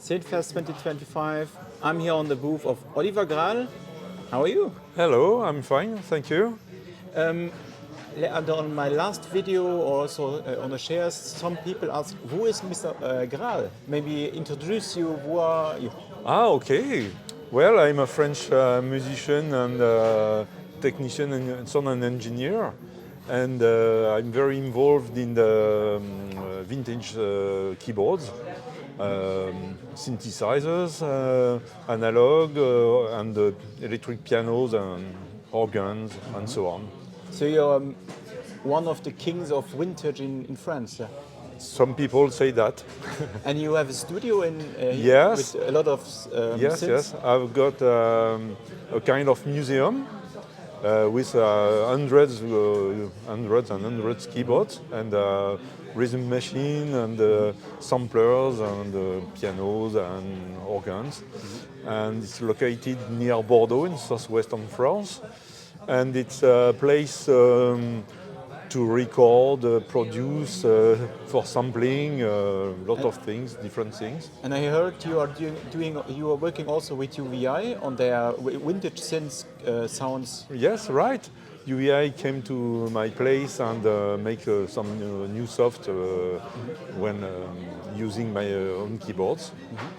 SynthFest 2025. I'm here on the booth of Olivier Grall. How are you? Hello, I'm fine, thank you. On my last video, also on the shares, some people ask, who is Mr. Grall? Maybe introduce you, who are you? Okay. Well, I'm a French musician and technician and sound and engineer. And I'm very involved in the vintage keyboards, synthesizers, analog, and electric pianos and organs and so on. So you're one of the kings of vintage in France. Some people say that. And you have a studio in Yes. with a lot of Yes, synths? yes. I've got a kind of museum with hundreds and hundreds keyboards and rhythm machine and samplers and pianos and organs. And it's located near Bordeaux in southwestern France. And it's a place to record, produce, for sampling, a lot of things, different things. And I heard you are you are working also with UVI on their vintage synth sounds. Yes, right. UVI came to my place and make some new soft when using my own keyboards.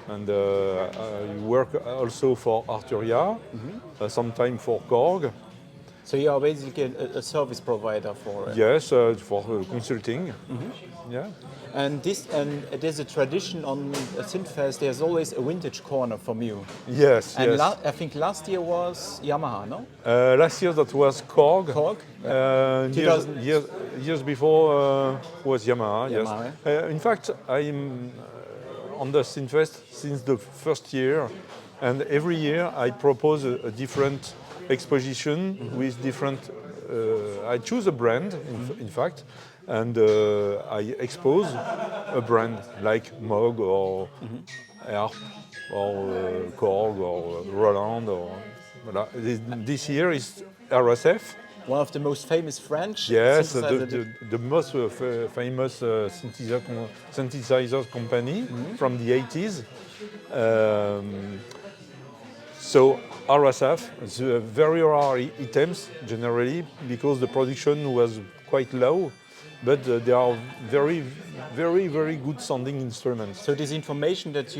And I work also for Arturia, sometime for Korg. So you are basically a service provider for. Yes, for consulting. Yeah. And there's a tradition on SynthFest. There's always a vintage corner from you. Yes. And yes. I think last year was Yamaha, no? Last year that was Korg. Korg. Years before was Yamaha. Yamaha. Yes. In fact, I'm on the SynthFest since the first year, and every year I propose a different exposition with different. I choose a brand, in fact, and I expose a brand like Moog or Harp or Korg or Roland. Or voilà. This year is RSF. One of the most famous French. Yes, the most famous synthesizers company from the 80s. So RSF is very rare items generally because the production was quite low, but they are very, very, very good sounding instruments. So this information that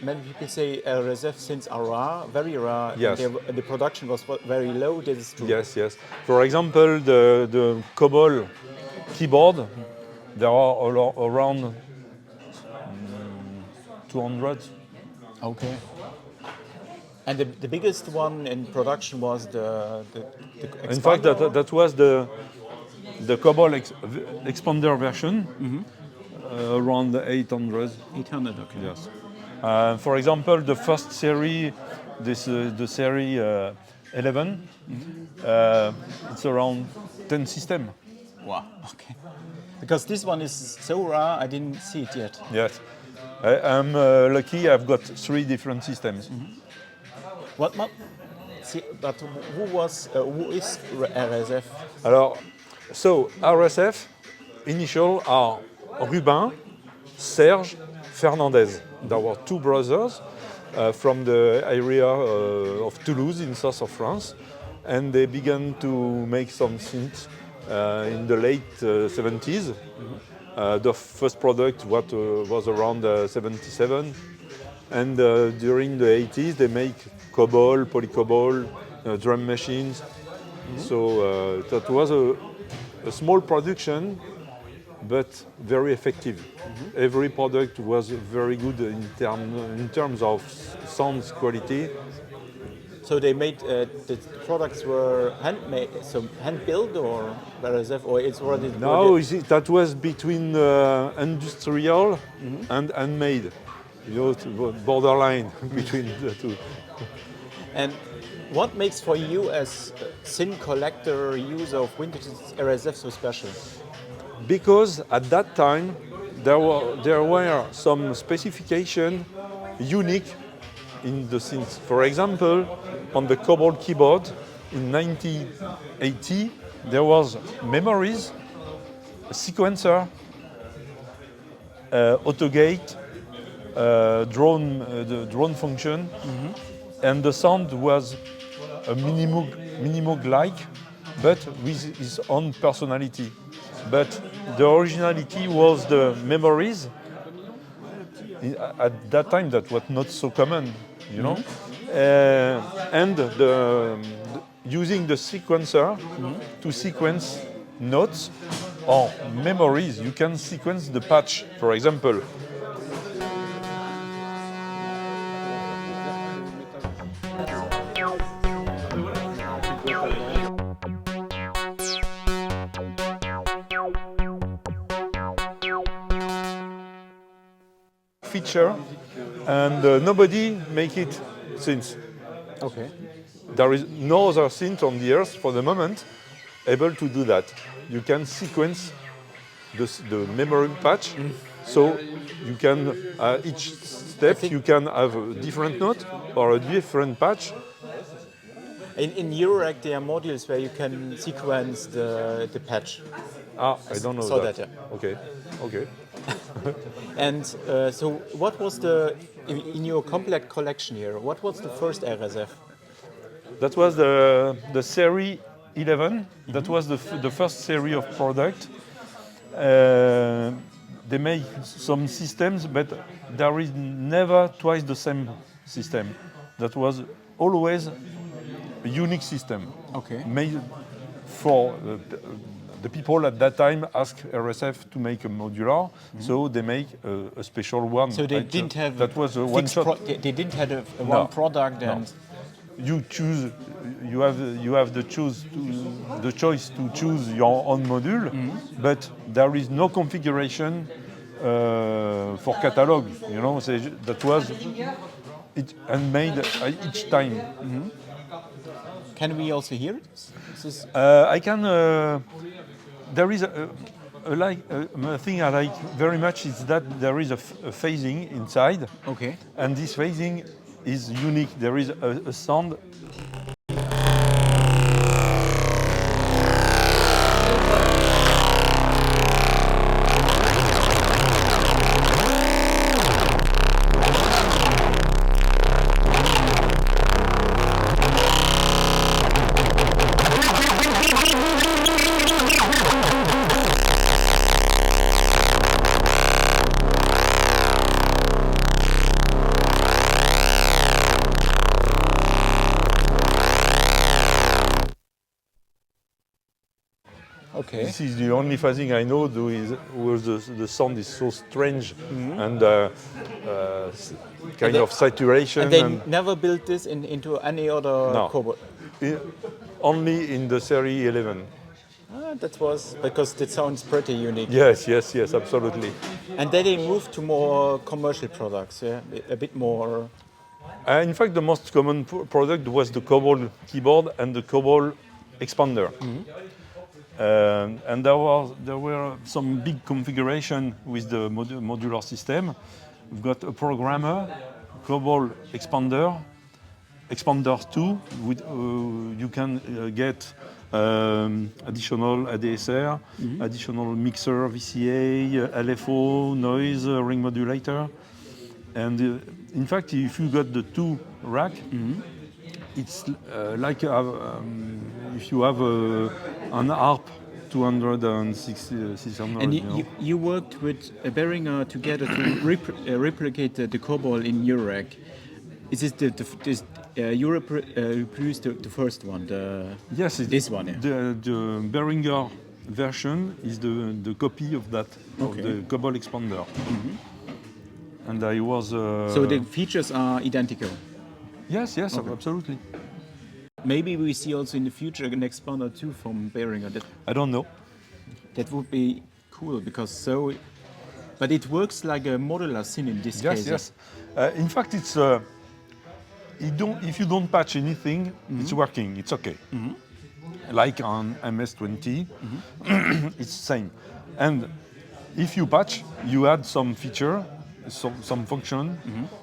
many people say RSF synths are rare, very rare, Yes. and the production was very low. This is true. Yes, yes. For example, the Kobol keyboard, there are around 200. Okay. And the biggest one in production was the In fact, expander? that was the Kobol expander version, around 800. 800, okay. Yes. For example, the first series, the series 11, it's around 10 systems. Wow, okay. Because this one is so rare, I didn't see it yet. Yes. I'm lucky, I've got 3 different systems. What? See, but who is RSF? Alors, so RSF, initial are Rubin, Serge, Fernandez. There were 2 brothers from the area of Toulouse in south of France, and they began to make some synths in the late 70s. The first product was around 77, and during the 80s they make Cobol, Polyclavier, drum machines. So that was a small production, but very effective. Every product was very good in terms of sound quality. So they made the products were handmade, so hand built or RSF, or it's already. No, that was between industrial and handmade. You know, borderline between the two. And what makes for you as a synth collector, user of vintage RSF so special? Because at that time there were some specifications unique in the synths. For example, on the Cobalt keyboard in 1980, there was memories, a sequencer, autogate, the drone function, and the sound was a Minimoog-like, but with his own personality. But the originality was the memories. At that time, that was not so common, you know, and using the sequencer to sequence notes or memories. You can sequence the patch, for example. Feature, and nobody make it since. Okay. There is no other synth on the earth for the moment able to do that. You can sequence the memory patch, so you can each step you can have a different note or a different patch. In Eurorack, there are modules where you can sequence the patch. I don't know saw that. that, yeah. Okay. And so, what was in your complete collection here? What was the first RSF? That was the Series 11. That was the first series of product. They make some systems, but there is never twice the same system. That was always a unique system. Okay. Made for the people at that time asked RSF to make a modular, so they make a special one. So they didn't have that was a one shot. They didn't have one product, and you choose. You have the choice to choose your own module, but there is no configuration for catalog. You know, so that was it handmade each time. Can we also hear it? I can. There is a thing I like very much is that there is a phasing inside. Okay. And this phasing is unique. There is a sound. Okay. This is the only phasing I know where the sound is so strange and kind of saturation. And they never built this into any other Cobol? Only in the Series 11. That was because it sounds pretty unique. Yes, absolutely. And then they moved to more commercial products, yeah? A bit more. In fact, the most common product was the Cobol keyboard and the Cobol expander. And there were some big configuration with the modular system. We've got a programmer, Cobol expander, expander 2. With, you can get additional ADSR, additional mixer, VCA, LFO, noise, ring modulator. And in fact, if you got the two rack, it's like if you have an harp 200 and 600. And you worked with Behringer together to replicate the Cobol in Eurorack. Is this you reproduced the first one? Yes, this one. Yeah. The Behringer version is the copy of that of the Cobol expander. And I was. So the features are identical. Yes, absolutely. Maybe we see also in the future an expander too from Behringer. I don't know. That would be cool because but it works like a modular synth in this case. Yes. In fact, it's if you don't patch anything, it's working. It's okay. Like on MS-20, it's the same. And if you patch, you add some feature, some function,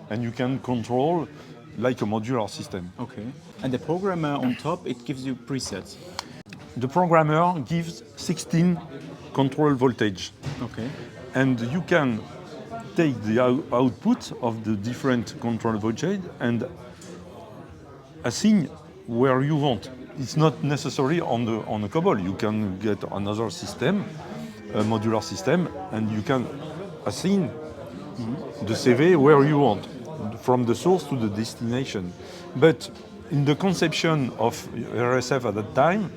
and you can control like a modular system. Okay. And the programmer on top, it gives you presets. The programmer gives 16 control voltage. Okay. And you can take the output of the different control voltage and assign where you want. It's not necessary on the Cobol. You can get another system, a modular system, and you can assign the CV where you want, from the source to the destination. But in the conception of RSF at that time,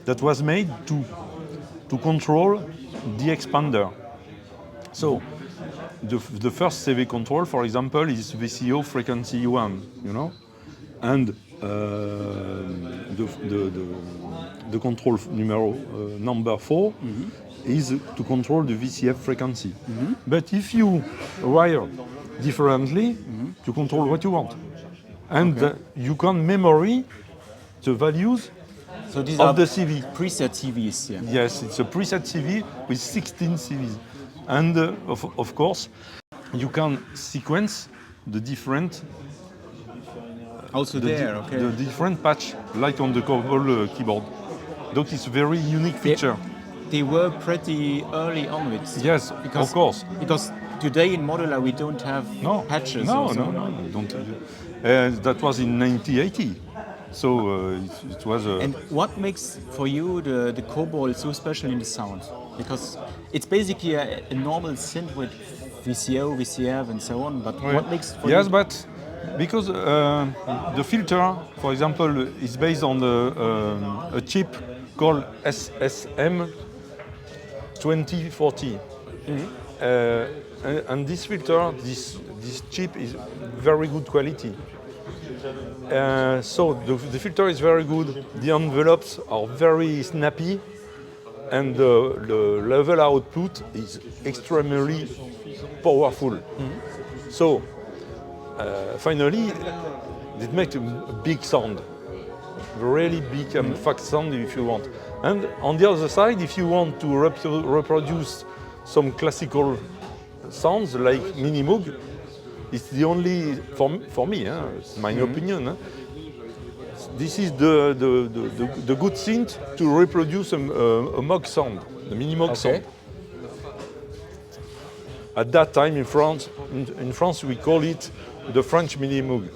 that was made to control the expander. So the first CV control, for example, is VCO frequency 1, you know, and the control number 4 is to control the VCF frequency. But if you wire differently, you control what you want. And you can memory the values So these of are the CV. preset CVs. Yeah. Yes, it's a preset CV with 16 CVs. And of course, you can sequence the different Also there, okay. the different patch, like on the Kobol keyboard. So it's a very unique feature. They were pretty early on with. Yes, of course. Because today in modular we don't have patches. No, or so. no, don't. That was in 1980. So it was. And what makes for you the Kobol so special in the sound? Because it's basically a normal synth with VCO, VCF, and so on. But what makes for yes, you? but because the filter, for example, is based on a chip called SSM 2040. And this filter, this chip is very good quality. So the filter is very good, the envelopes are very snappy, and the level output is extremely powerful. So finally, it makes a big sound, really big and fast sound if you want. And on the other side, if you want to reproduce some classical sounds like Minimoog, it's the only, for me, it's my opinion, this is the good synth to reproduce a Moog sound, the Minimoog sound. At that time in France we call it the French Minimoog.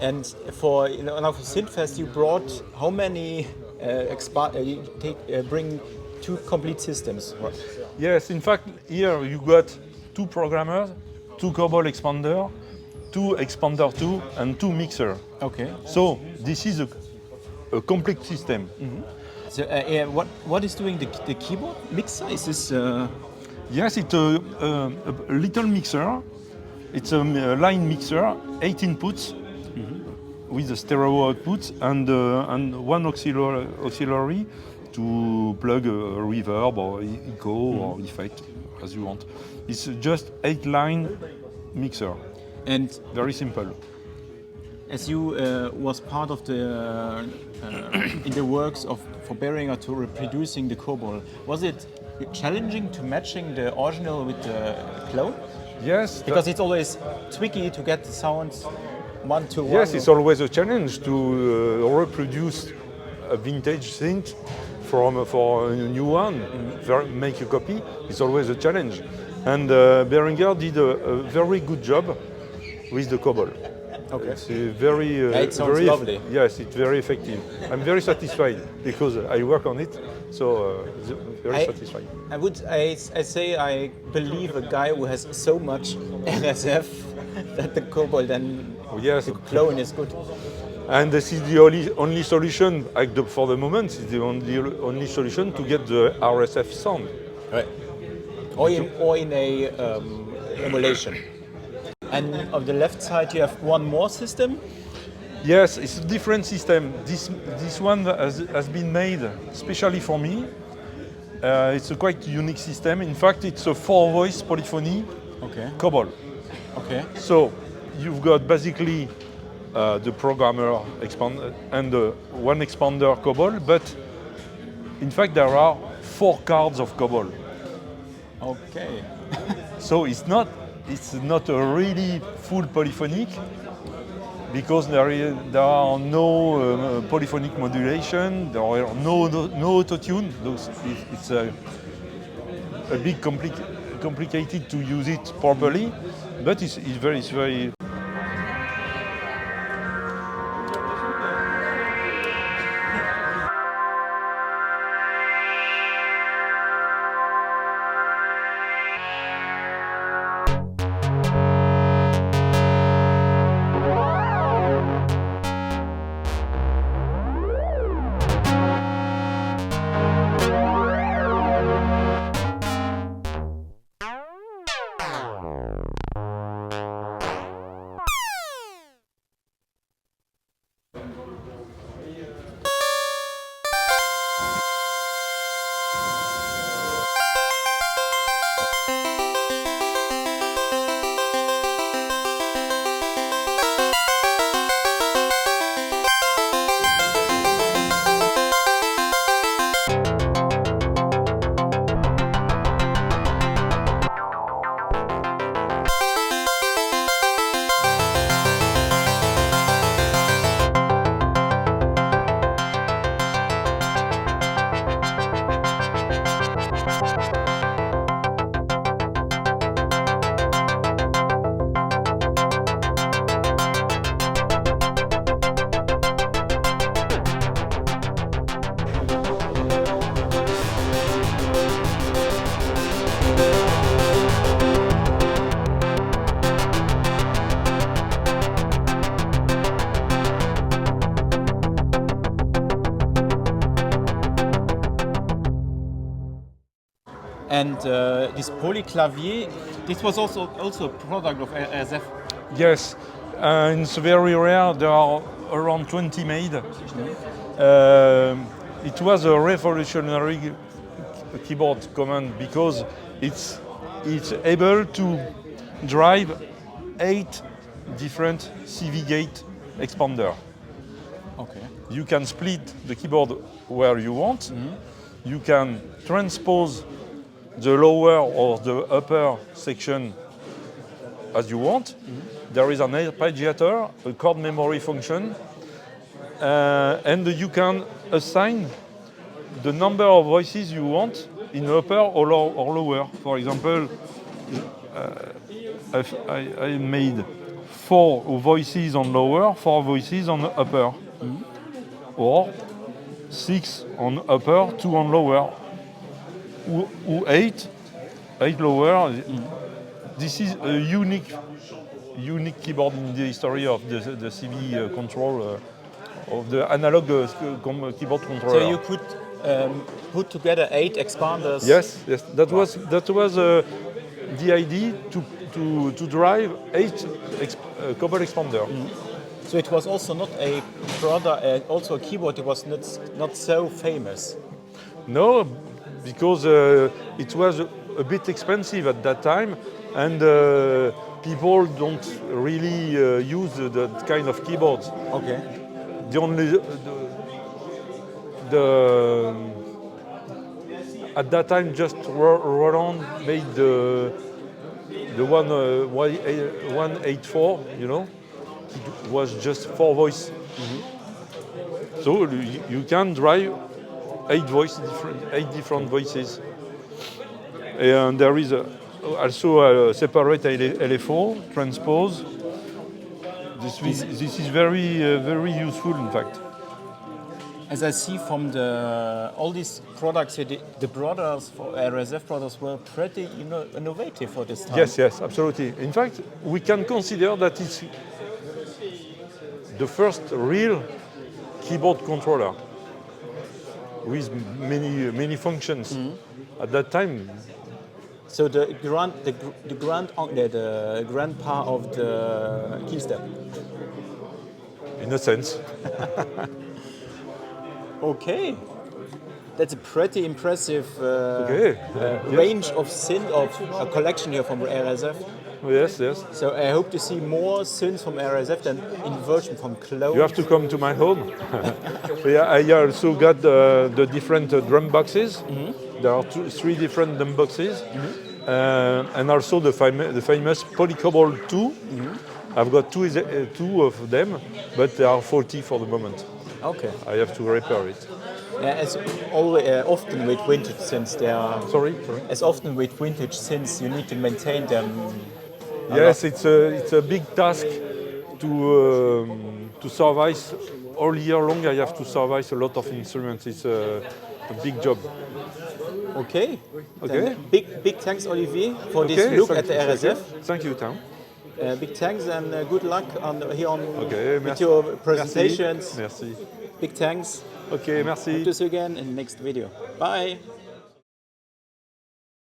And for now for SynthFest you brought how many? Bring two complete systems. Yes, in fact here you got two programmers, two Kobol expander, two expander 2, and two mixer. Okay. So this is a complete system. So what is doing the keyboard mixer? Is this? Yes, it's a little mixer. It's a line mixer, 8 inputs with a stereo output and one auxiliary to plug a reverb or echo or effect as you want. It's just 8-line mixer. And very simple. as you was part of the in the works for Behringer to reproducing the Kobol, was it challenging to matching the original with the clone? Yes. Because it's always tricky to get the sounds one to one. Yes, it's always a challenge to reproduce a vintage synth for a new one, make a copy. It's always a challenge. And Behringer did a very good job with the Kobol. Okay. It's very, it sounds lovely. Yes, it's very effective. I'm very satisfied because I work on it, so very satisfied. I say I believe a guy who has so much RSF that the Kobol then the clone is good. And this is the only solution for the moment. It's the only solution to get the RSF sound. Right. Or in a emulation. And on the left side you have one more system? Yes, it's a different system. This one has been made especially for me. It's a quite unique system. In fact, it's a 4-voice polyphony Kobol. Okay. So you've got basically the programmer and one expander Kobol, but in fact there are 4 cards of Kobol. Okay. So it's not a really full polyphonic because there are no polyphonic modulation, there are no auto-tune. It's a big complicated to use it properly, but it's very. And this Polyclavier, this was also a product of RSF. Yes, it's very rare. There are around 20 made. It was a revolutionary keyboard command because it's able to drive 8 different CV gate expander. Okay. You can split the keyboard where you want. You can transpose the lower or the upper section as you want. There is an arpeggiator, a chord memory function, and you can assign the number of voices you want in upper or lower. For example, I made 4 voices on lower, 4 voices on upper, or 6 on upper, 2 on lower, or 8 lower. This is a unique keyboard in the history of the CV control of the analog keyboard controller. So you could put together 8 expanders. Yes. That was the idea to drive 8 Cobol expander. So it was also not a product, also a keyboard. It was not so famous. No, because it was a bit expensive at that time, and people don't really use that kind of keyboards. Okay. The only at that time just Roland made the 184, it was just 4 voice. So you can drive 8 different voices, and there is also a separate LFO transpose. This is very useful, in fact. As I see from all these products, the brothers, for RSF brothers, were pretty innovative for this time. Yes, absolutely. In fact, we can consider that it's the first real keyboard controller with many functions. At that time. So the grandpa of the keystep. In a sense. Okay, that's a pretty impressive range of synth, of a collection here from RSF. Yes. So I hope to see more synths from RSF than in version from Clone. You have to come to my home. I also got the different drum boxes. There are 3 different drum boxes, and also the famous Cobol 2. I've got 2 of them, but they are faulty for the moment. Okay. I have to repair it. As always, often with vintage synths, Sorry. as often with vintage synths, you need to maintain them. Yes, it's a big task to survive all year long. I have to survive a lot of instruments. It's a big job. Okay. Okay. Then big thanks, Olivier, for this look at the RSF. Thank you, Tom. Big thanks and good luck here with merci. your presentations. Merci. Big thanks. Okay, merci. Talk to you again in the next video. Bye.